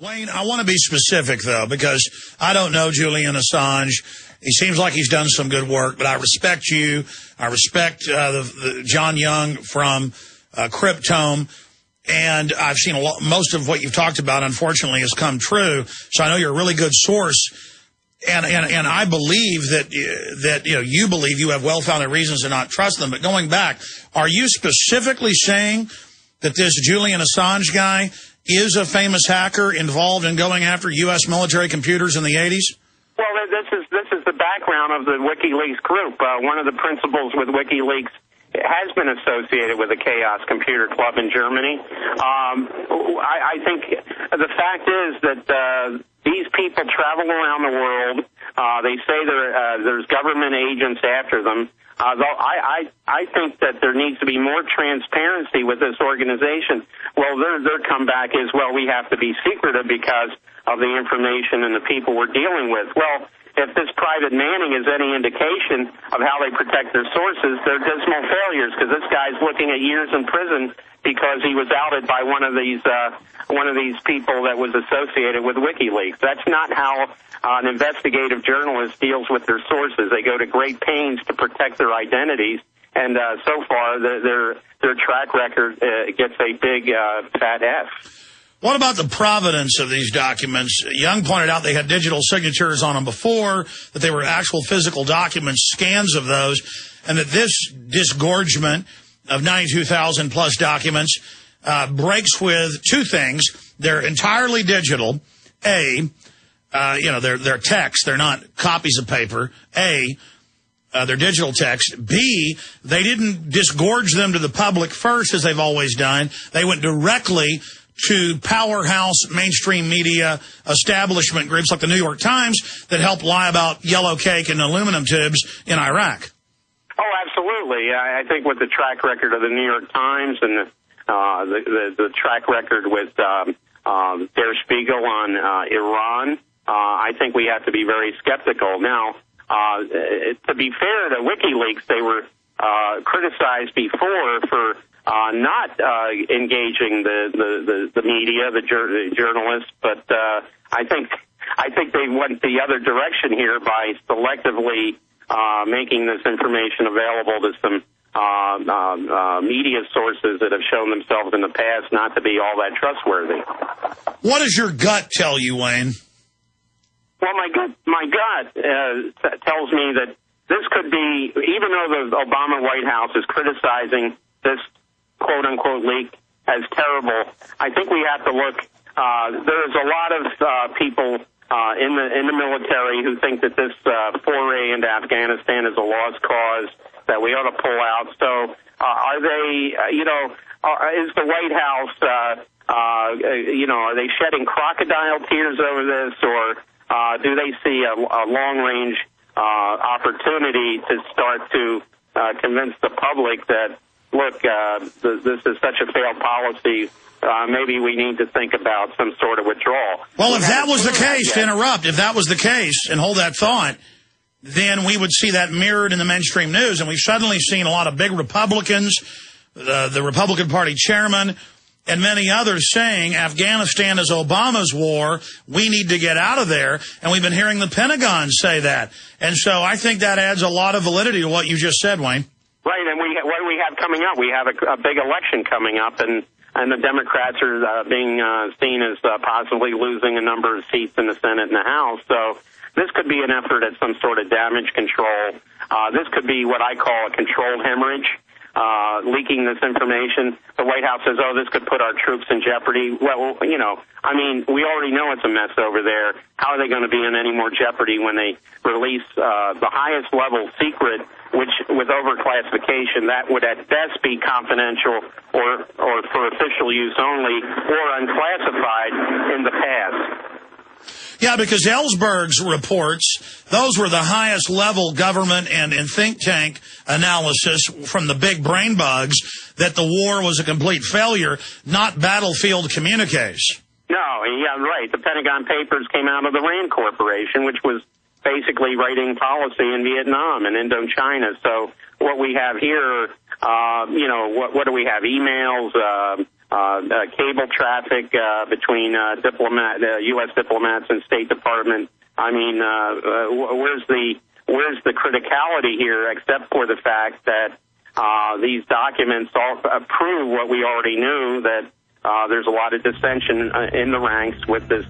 Wayne, I want to be specific, though, because I don't know Julian Assange. He seems like he's done some good work, but I respect you. I respect the John Young from Cryptome, and I've seen most of what you've talked about, unfortunately, has come true. So I know you're a really good source, and I believe that you believe you have well-founded reasons to not trust them. But going back, are you specifically saying that this Julian Assange guy is a famous hacker involved in going after U.S. military computers in the 80s? Well, this is the background of the Wikileaks group. One of the principals with Wikileaks has been associated with the Chaos Computer Club in Germany. I think the fact is that these people travel around the world. They say there's government agents after them. Though I think that there needs to be more transparency with this organization. Well, their comeback is, well, we have to be secretive because of the information and the people we're dealing with. Well, if this private Manning is any indication of how they protect their sources, they're dismal failures, because this guy's looking at years in prison because he was outed by one of these people that was associated with WikiLeaks. That's not how an investigative journalist deals with their sources. They go to great pains to protect their identities, and so far their track record gets a big fat F. What about the provenance of these documents? Young pointed out they had digital signatures on them before, that they were actual physical documents, scans of those, and that this disgorgement of 92,000 plus documents breaks with two things. They're entirely digital. They're text. They're not copies of paper. They're digital text. B, they didn't disgorge them to the public first, as they've always done. They went directly to powerhouse mainstream media establishment groups like the New York Times that helped lie about yellow cake and aluminum tubes in Iraq. Oh, absolutely. I think with the track record of the New York Times and the track record with Der Spiegel on Iran, I think we have to be very skeptical. Now, to be fair to WikiLeaks, they were criticized before for not engaging the media, the journalists, but I think they went the other direction here by selectively making this information available to some media sources that have shown themselves in the past not to be all that trustworthy. What does your gut tell you, Wayne? Well, my gut tells me that this could be, even though the Obama White House is criticizing this quote-unquote leak as terrible, I think we have to look. There's a lot of people in the military who think that this foray into Afghanistan is a lost cause, that we ought to pull out. So are they, is the White House, are they shedding crocodile tears over this, or do they see a long-range opportunity to start to convince the public that, look, this is such a failed policy, maybe we need to think about some sort of withdrawal. Well, if that was the case, to interrupt, if that was the case, and hold that thought, then we would see that mirrored in the mainstream news, and we've suddenly seen a lot of big Republicans, the Republican Party chairman, and many others saying Afghanistan is Obama's war, we need to get out of there, and we've been hearing the Pentagon say that. And so I think that adds a lot of validity to what you just said, Wayne. Right, and what do we have coming up? We have a big election coming up, and the Democrats are being seen as possibly losing a number of seats in the Senate and the House. So this could be an effort at some sort of damage control. This could be what I call a controlled hemorrhage, leaking this information. The White House says, oh, this could put our troops in jeopardy. Well, we already know it's a mess over there. How are they going to be in any more jeopardy when they release the highest level secret, which with overclassification, that would at best be confidential or for official use only, or unclassified in the past? Yeah, because Ellsberg's reports, those were the highest level government and think tank analysis from the big brain bugs that the war was a complete failure, not battlefield communiques. No, yeah, right. The Pentagon Papers came out of the RAND Corporation, which was basically writing policy in Vietnam and Indochina. So what we have here, what do we have? Emails, cable traffic between U.S. diplomats and State Department. I mean, where's the criticality here, except for the fact that these documents all prove what we already knew, that there's a lot of dissension in the ranks with this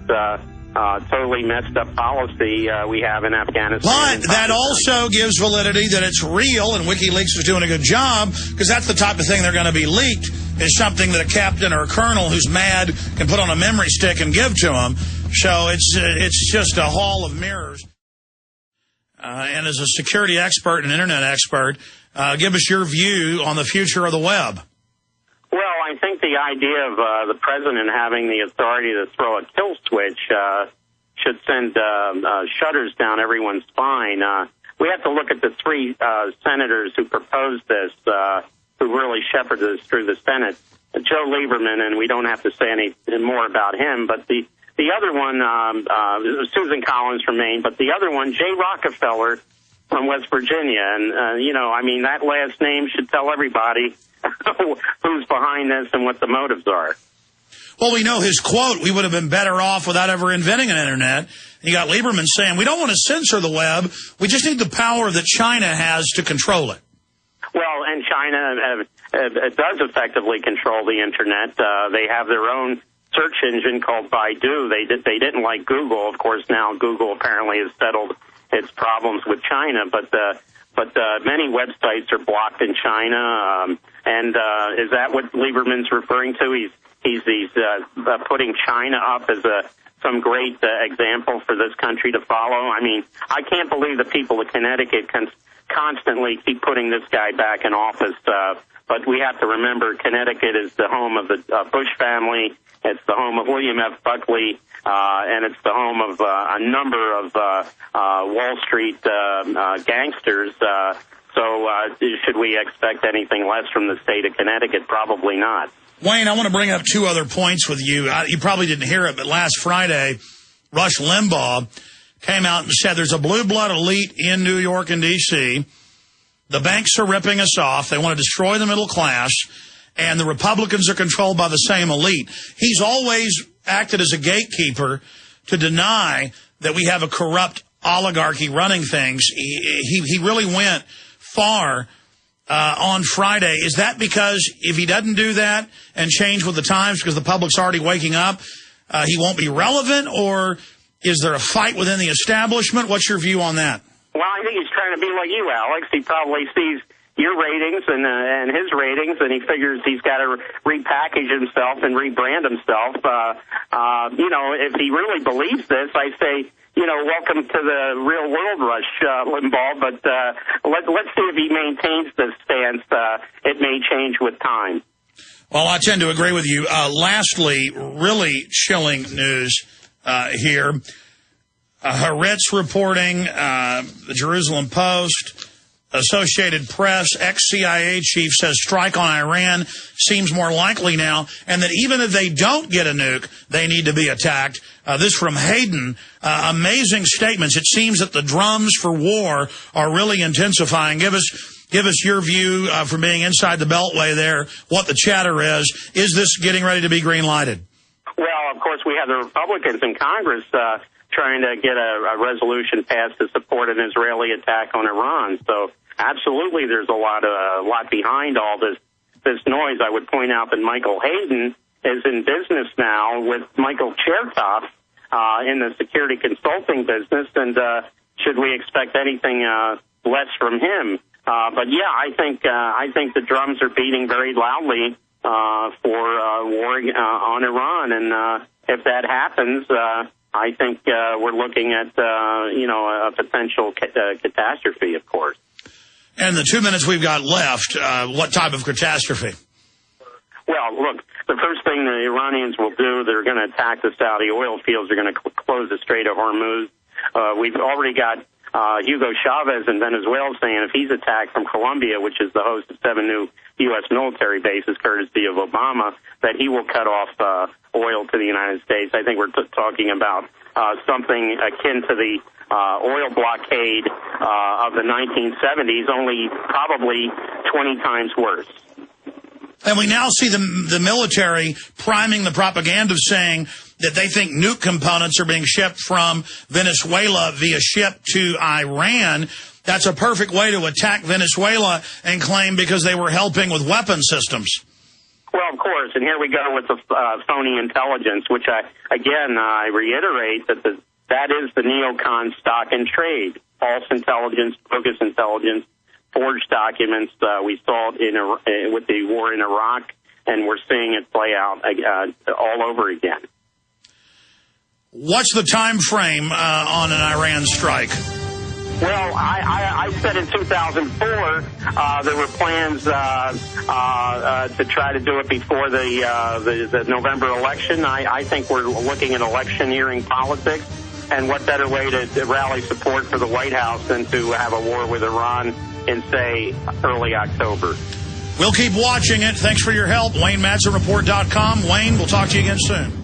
totally messed up policy we have in Afghanistan. But that also gives validity that it's real, and Wikileaks is doing a good job, because that's the type of thing they're going to be leaked, is something that a captain or a colonel who's mad can put on a memory stick and give to them. So it's just a hall of mirrors. And as a security expert and internet expert, give us your view on the future of the web. Well, I think the idea of the president having the authority to throw a kill switch should send shudders down everyone's spine. We have to look at the three senators who proposed this, who really shepherded us through the Senate. Joe Lieberman, and we don't have to say any more about him, but the other one, Susan Collins from Maine, but the other one, Jay Rockefeller from West Virginia. And, I mean, that last name should tell everybody who's behind this and what the motives are. Well, we know his quote, we would have been better off without ever inventing an internet. You got Lieberman saying, we don't want to censor the web. We just need the power that China has to control it. Well, and China does effectively control the internet. They have their own search engine called Baidu. They didn't like Google. Of course, now Google apparently has settled its problems with China, but many websites are blocked in China. And is that what Lieberman's referring to? He's putting China up as some great example for this country to follow. I mean, I can't believe the people of Connecticut constantly keep putting this guy back in office. But we have to remember Connecticut is the home of the Bush family. It's the home of William F. Buckley, and it's the home of a number of Wall Street gangsters. So should we expect anything less from the state of Connecticut? Probably not. Wayne, I want to bring up two other points with you. You probably didn't hear it, but last Friday, Rush Limbaugh came out and said there's a blue blood elite in New York and D.C. The banks are ripping us off. They want to destroy the middle class, and the Republicans are controlled by the same elite. He's always acted as a gatekeeper to deny that we have a corrupt oligarchy running things. He really went far on Friday. Is that because if he doesn't do that and change with the times because the public's already waking up, he won't be relevant, or is there a fight within the establishment? What's your view on that? Well, I think he's trying to be like you, Alex. He probably sees your ratings and his ratings, and he figures he's got to repackage himself and rebrand himself. If he really believes this, I say, welcome to the real world, Rush Limbaugh. But let's see if he maintains this stance. It may change with time. Well, I tend to agree with you. Lastly, really chilling news here. Haaretz reporting, the Jerusalem Post, Associated Press, ex-CIA chief says strike on Iran seems more likely now, and that even if they don't get a nuke, they need to be attacked. This from Hayden. Amazing statements. It seems that the drums for war are really intensifying. Give us your view from being inside the Beltway there, what the chatter is. Is this getting ready to be green-lighted? Well, of course, we have the Republicans in Congress trying to get a resolution passed to support an Israeli attack on Iran. So absolutely there's a lot behind all this noise. I would point out that Michael Hayden is in business now with Michael Chertoff in the security consulting business, and should we expect anything less from him? But yeah, I think the drums are beating very loudly for war on Iran, and if that happens, I think we're looking at a potential catastrophe, of course. And the 2 minutes we've got left, what type of catastrophe? Well, look, the first thing the Iranians will do, they're going to attack the Saudi oil fields. They're going to close the Strait of Hormuz. We've already got Hugo Chavez in Venezuela saying if he's attacked from Colombia, which is the host of 7 new U.S. military bases, courtesy of Obama, that he will cut off oil to the United States. I think we're talking about something akin to the oil blockade of the 1970s, only probably 20 times worse. And we now see the military priming the propaganda saying that they think nuke components are being shipped from Venezuela via ship to Iran. That's a perfect way to attack Venezuela and claim because they were helping with weapon systems. Well, of course, and here we go with the phony intelligence, which I reiterate that is the neocon stock and trade. False intelligence, bogus intelligence, forged documents. We saw it with the war in Iraq, and we're seeing it play out all over again. What's the time frame on an Iran strike? Well, I said in 2004 there were plans to try to do it before the November election. I think we're looking at electioneering politics, and what better way to rally support for the White House than to have a war with Iran in, say, early October. We'll keep watching it. Thanks for your help. Wayne, MadsenReport.com. Wayne, we'll talk to you again soon.